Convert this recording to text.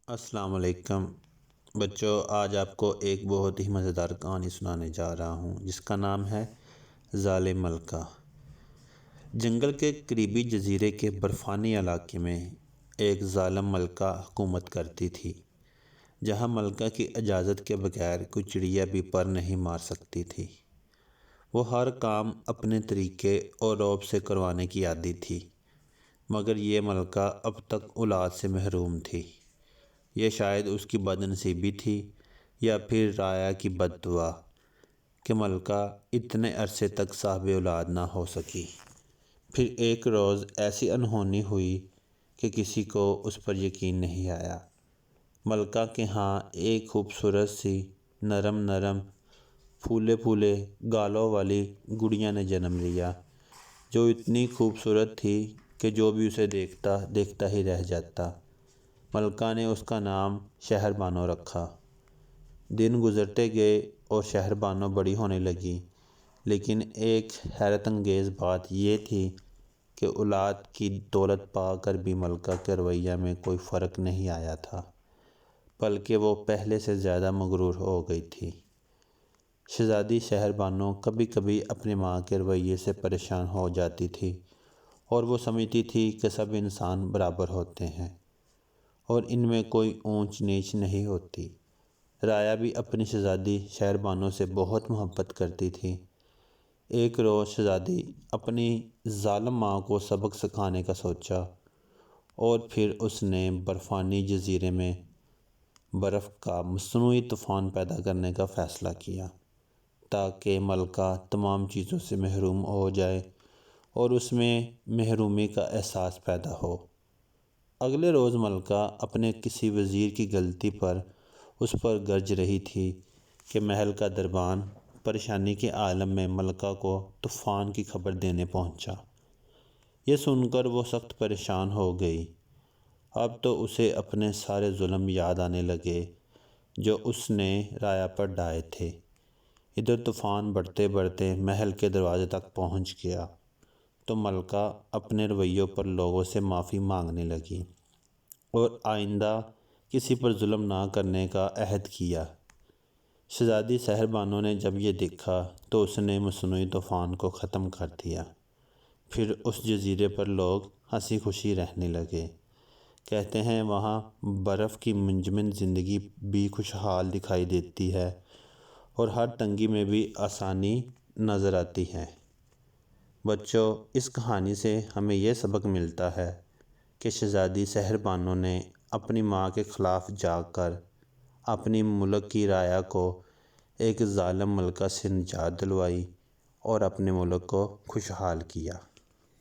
السلام علیکم بچوں، آج آپ کو ایک بہت ہی مزیدار کہانی سنانے جا رہا ہوں جس کا نام ہے ظالم ملکہ۔ جنگل کے قریبی جزیرے کے برفانی علاقے میں ایک ظالم ملکہ حکومت کرتی تھی، جہاں ملکہ کی اجازت کے بغیر کوئی چڑیا بھی پر نہیں مار سکتی تھی۔ وہ ہر کام اپنے طریقے اور رعب سے کروانے کی عادی تھی، مگر یہ ملکہ اب تک اولاد سے محروم تھی۔ یہ شاید اس کی بد نصیبی تھی یا پھر رایا کی بد دعا کہ ملکہ اتنے عرصے تک صاحب اولاد نہ ہو سکی۔ پھر ایک روز ایسی انہونی ہوئی کہ کسی کو اس پر یقین نہیں آیا۔ ملکہ کے ہاں ایک خوبصورت سی نرم پھولے پھولے گالوں والی گڑیا نے جنم لیا، جو اتنی خوبصورت تھی کہ جو بھی اسے دیکھتا ہی رہ جاتا۔ ملکہ نے اس کا نام شہر بانو رکھا۔ دن گزرتے گئے اور شہر بانو بڑی ہونے لگی، لیکن ایک حیرت انگیز بات یہ تھی کہ اولاد کی دولت پا کر بھی ملکہ کے رویے میں کوئی فرق نہیں آیا تھا، بلکہ وہ پہلے سے زیادہ مغرور ہو گئی تھی۔ شہزادی شہر بانو کبھی کبھی اپنی ماں کے رویے سے پریشان ہو جاتی تھی، اور وہ سمجھتی تھی کہ سب انسان برابر ہوتے ہیں اور ان میں کوئی اونچ نیچ نہیں ہوتی۔ رایا بھی اپنی شہزادی شہر بانو سے بہت محبت کرتی تھی۔ ایک روز شہزادی اپنی ظالم ماں کو سبق سکھانے کا سوچا، اور پھر اس نے برفانی جزیرے میں برف کا مصنوعی طوفان پیدا کرنے کا فیصلہ کیا، تاکہ ملکہ تمام چیزوں سے محروم ہو جائے اور اس میں محرومی کا احساس پیدا ہو۔ اگلے روز ملکہ اپنے کسی وزیر کی غلطی پر اس پر گرج رہی تھی کہ محل کا دربان پریشانی کے عالم میں ملکہ کو طوفان کی خبر دینے پہنچا۔ یہ سن کر وہ سخت پریشان ہو گئی۔ اب تو اسے اپنے سارے ظلم یاد آنے لگے جو اس نے رایا پر ڈھائے تھے۔ ادھر طوفان بڑھتے بڑھتے محل کے دروازے تک پہنچ گیا تو ملکہ اپنے رویوں پر لوگوں سے معافی مانگنے لگی اور آئندہ کسی پر ظلم نہ کرنے کا عہد کیا۔ شہزادی شہر بانو نے جب یہ دیکھا تو اس نے مصنوعی طوفان کو ختم کر دیا۔ پھر اس جزیرے پر لوگ ہنسی خوشی رہنے لگے۔ کہتے ہیں وہاں برف کی منجمد زندگی بھی خوشحال دکھائی دیتی ہے اور ہر تنگی میں بھی آسانی نظر آتی ہے۔ بچوں، اس کہانی سے ہمیں یہ سبق ملتا ہے کہ شہزادی شہر بانو نے اپنی ماں کے خلاف جاگ کر اپنی ملک کی رایا کو ایک ظالم ملکہ سے نجات دلوائی اور اپنے ملک کو خوشحال کیا۔